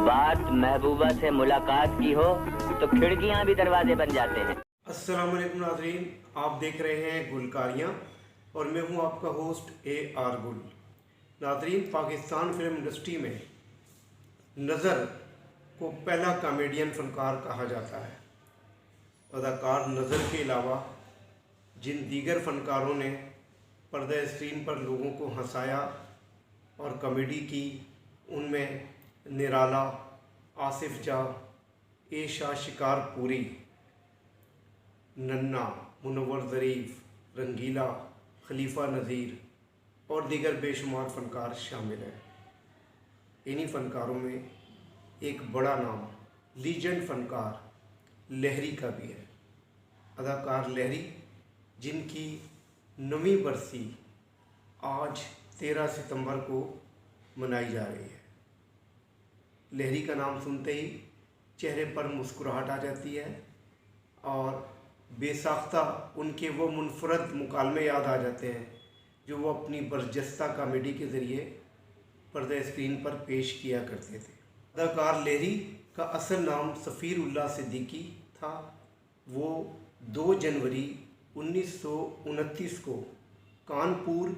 बात महबूबा से मुलाकात की हो तो खिड़कियां भी दरवाजे बन जाते हैं। अस्सलाम वालेकुम नाज़रीन, आप देख रहे हैं गुलकारियाँ और मैं हूं आपका होस्ट AR गुल। नाज़रीन, पाकिस्तान फिल्म इंडस्ट्री में नज़र को पहला कॉमेडियन फ़नकार कहा जाता है। अदाकार नज़र के अलावा जिन दीगर फ़नकारों ने पर्दा स्क्रीन पर लोगों को हंसाया और कॉमेडी की, उनमें निराला, आसिफ जाह, एशा शिकारपुरी, नन्ना, मुनव्वर ज़रीफ़, रंगीला, खलीफा नज़ीर और दीगर बेशुमार फ़नकार शामिल हैं। इन्हीं फ़नकारों में एक बड़ा नाम लीजेंड फ़नकार लहरी का भी है। अदाकार लहरी, जिनकी 9वीं बरसी आज 13 सितंबर को मनाई जा रही है। लहरी का नाम सुनते ही चेहरे पर मुस्कुराहट आ जाती है और बेसाख्ता उनके वो मुनफरद मुकालमे याद आ जाते हैं जो वो अपनी बरजस्ता कॉमेडी के ज़रिए पर्दा स्क्रीन पर पेश किया करते थे। अदाकार लहरी का असल नाम सफ़ीरुल्लाह सिद्दीकी था। वो 2 जनवरी 1929 को कानपुर,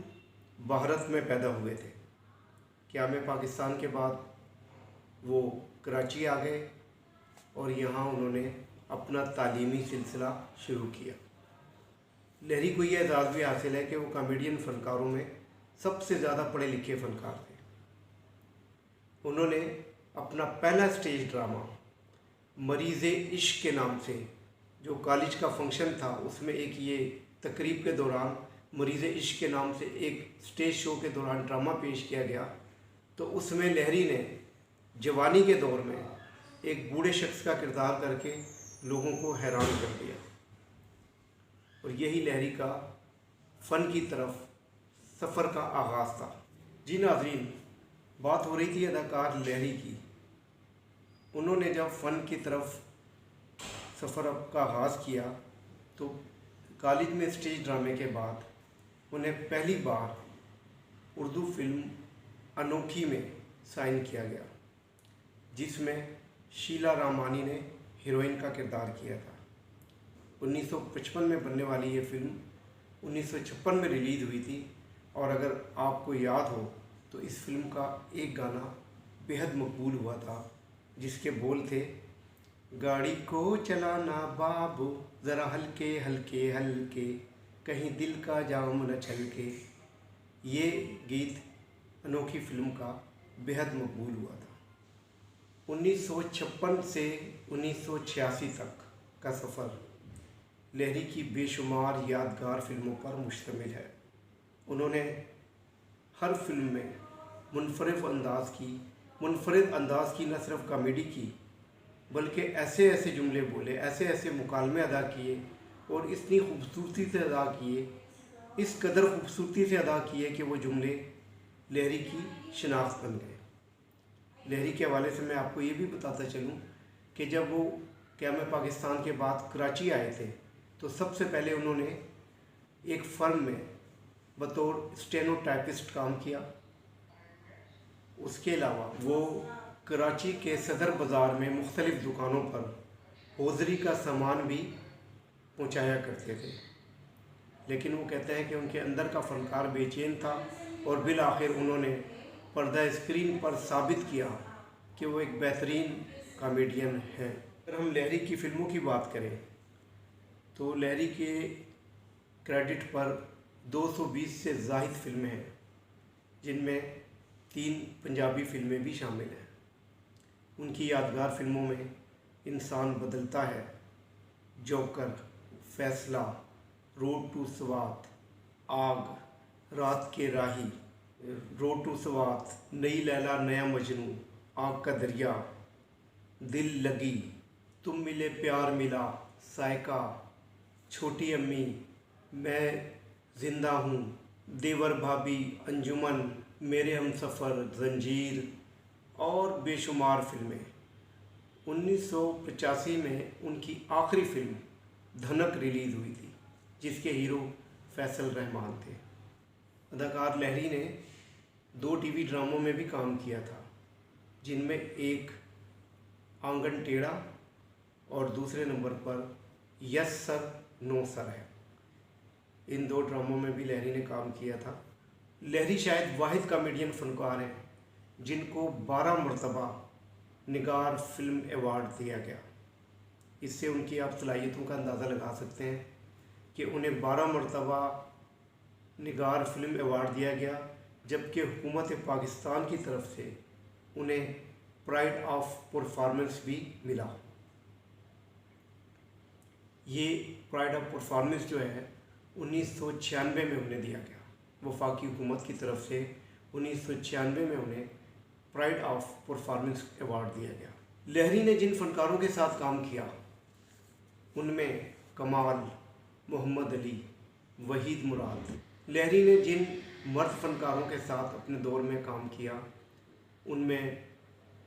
भारत में पैदा हुए थे। क़याम पाकिस्तान के बाद वो कराची आ गए और यहाँ उन्होंने अपना तालीमी सिलसिला शुरू किया। लहरी को यह एजाज़ भी हासिल है कि वो कॉमेडियन फ़नकारों में सबसे ज़्यादा पढ़े लिखे फ़नकार थे। उन्होंने अपना पहला स्टेज ड्रामा मरीज़े इश्क के नाम से, जो कॉलेज का फंक्शन था, उसमें एक ये तकरीब के दौरान मरीज़े इश्क के नाम से एक स्टेज शो के दौरान ड्रामा पेश किया गया। तो उसमें लहरी ने जवानी के दौर में एक बूढ़े शख्स का किरदार करके लोगों को हैरान कर दिया और यही लहरी का फ़न की तरफ सफ़र का आगाज़ था। जी नाज़रीन, बात हो रही थी अदाकार लहरी की। उन्होंने जब फ़न की तरफ सफ़र का आगाज़ किया तो कॉलेज में स्टेज ड्रामे के बाद उन्हें पहली बार उर्दू फिल्म अनोखी में साइन किया गया, जिसमें शीला रामानी ने हीरोइन का किरदार किया था। 1955 में बनने वाली ये फिल्म 1956 में रिलीज़ हुई थी और अगर आपको याद हो तो इस फिल्म का एक गाना बेहद मकबूल हुआ था, जिसके बोल थे, गाड़ी को चलाना बाबू ज़रा हल्के हल्के हल्के, कहीं दिल का जाम न छलके। ये गीत अनोखी फिल्म का बेहद मकबूल हुआ था। 1956 से 1986 तक का सफ़र लहरी की बेशुमार यादगार फिल्मों पर मुश्तमिल है। उन्होंने हर फिल्म में मुनफरिद अंदाज़ की न सिर्फ कॉमेडी की, बल्कि ऐसे ऐसे जुमले बोले, ऐसे ऐसे मुकालमे अदा किए और इतनी खूबसूरती से अदा किए, इस कदर खूबसूरती से अदा किए कि वो जुमले लहरी की शनाख्त बन गए। लहरी के हवाले से मैं आपको ये भी बताता चलूँ कि जब वो क़याम पाकिस्तान के बाद कराची आए थे तो सबसे पहले उन्होंने एक फर्म में बतौर स्टेनोटाइपिस्ट काम किया। उसके अलावा वो कराची के सदर बाज़ार में मुख्तलिफ़ दुकानों पर हौज़री का सामान भी पहुंचाया करते थे। लेकिन वो कहते हैं कि उनके अंदर का फ़नकार बेचैन था और बिल आखिर उन्होंने पर्दा स्क्रीन पर साबित किया कि वो एक बेहतरीन कॉमेडियन हैं। अगर हम लहरी की फ़िल्मों की बात करें तो लहरी के क्रेडिट पर 220 से ज़ायद फिल्में हैं, जिनमें 3 पंजाबी फिल्में भी शामिल हैं। उनकी यादगार फिल्मों में इंसान बदलता है, जोकर, फैसला, रोड टू स्वात, आग, रात के राही, रोड टू स्वात, नई लैला नया मजनू, आग का दरिया, दिल लगी, तुम मिले प्यार मिला, सायका, छोटी अम्मी, मैं ज़िंदा हूँ, देवर भाभी, अंजुमन, मेरे हमसफ़र, जंजीर और बेशुमार फिल्में। 1985 में उनकी आखिरी फिल्म धनक रिलीज़ हुई थी, जिसके हीरो फैसल रहमान थे। अदाकार लहरी ने 2 टीवी ड्रामों में भी काम किया था, जिनमें एक आंगन टेढ़ा और दूसरे नंबर पर यस सर नो सर है। इन 2 ड्रामों में भी लहरी ने काम किया था। लहरी शायद वाहिद कॉमेडियन फनकार हैं जिनको 12 मरतबा निगार फिल्म अवार्ड दिया गया। इससे उनकी आप सलाहियतों का अंदाज़ा लगा सकते हैं कि उन्हें 12 मरतबा निगार फिल्म अवार्ड दिया गया, जबकि हुकूमत पाकिस्तान की तरफ से उन्हें प्राइड ऑफ परफॉर्मेंस भी मिला। ये प्राइड ऑफ परफॉर्मेंस जो है 1996 में उन्हें दिया गया। वफाकी हुकूमत की तरफ से 1996 में उन्हें प्राइड ऑफ परफॉर्मेंस अवार्ड दिया गया। लहरी ने जिन फनकारों के साथ काम किया उनमें कमाल, मोहम्मद अली, वहीद मुराद। लहरी ने जिन मर्द फनकारों के साथ अपने दौर में काम किया उनमें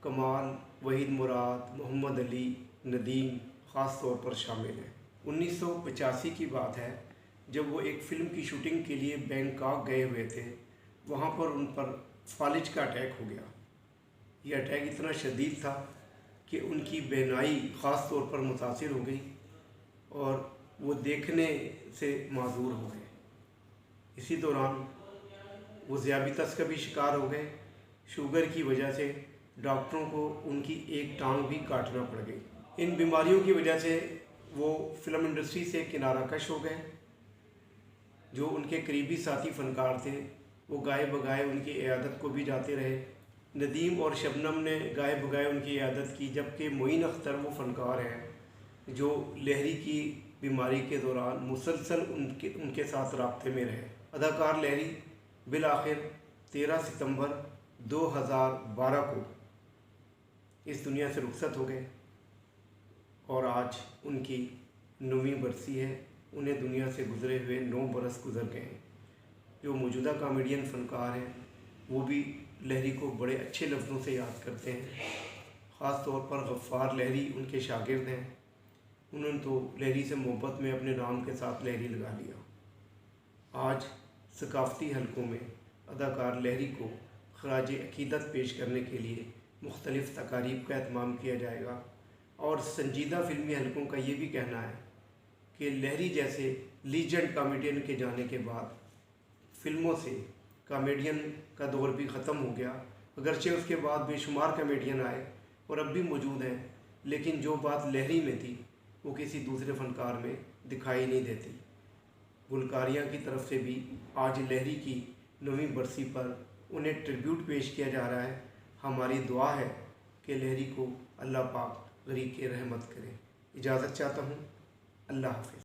कमाल, वहीद मुराद, मोहम्मद अली, नदीम ख़ास तौर पर शामिल हैं। 1985 की बात है जब वो एक फ़िल्म की शूटिंग के लिए बैंकॉक गए हुए थे। वहाँ पर उन पर फालिज का अटैक हो गया। ये अटैक इतना शदीद था कि उनकी बीनाई ख़ास तौर पर मुतासिर हो गई और वो देखने से माजूर हो गए। इसी दौरान वो ज़ियाबितस का भी शिकार हो गए। शुगर की वजह से डॉक्टरों को उनकी एक टांग भी काटना पड़ गई। इन बीमारियों की वजह से वो फिल्म इंडस्ट्री से किनारा कश हो गए। जो उनके करीबी साथी फनकार थे वो गाए बगाए उनकी इयादत को भी जाते रहे। नदीम और शबनम ने गाए बगाए उनकी इयादत की, जबकि मोइन अख्तर वो फनकार हैं जो लहरी की बीमारी के दौरान मुसलसल उनके साथ राब्ते में रहे। अदाकार लहरी बिल आखिर 13 सितंबर 2012 को इस दुनिया से रुखसत हो गए और आज उनकी 9वीं बरसी है। उन्हें दुनिया से गुजरे हुए 9 बरस गुजर गए हैं। जो मौजूदा कॉमेडियन फनकार हैं वो भी लहरी को बड़े अच्छे लफ्ज़ों से याद करते हैं। ख़ास तौर पर गफ़्फ़ार लहरी उनके शागिर्द हैं। उन्होंने तो लहरी से मोहब्बत में अपने नाम के साथ लहरी लगा लिया। आज सकाफ़ती हलकों में अदाकार लहरी को ख़राज अक़ीदत पेश करने के लिए मुख्तलिफ़ तकारीब का एहतमाम किया जाएगा और संजीदा फ़िल्मी हलकों का ये भी कहना है कि लहरी जैसे लीजेंड कॉमेडियन के जाने के बाद फ़िल्मों से कॉमेडियन का दौर भी ख़त्म हो गया। अगरचे उसके बाद बेशुमार कॉमेडियन आए और अब भी मौजूद हैं, लेकिन जो बात लहरी में थी वो किसी दूसरे फ़नकार में दिखाई नहीं देती। गुलकारियाँ की तरफ से भी आज लहरी की 9वीं बरसी पर उन्हें ट्रिब्यूट पेश किया जा रहा है। हमारी दुआ है कि लहरी को अल्लाह पाक गरीक़ रहमत करे। इजाज़त चाहता हूँ। अल्लाह हाफ़िज़।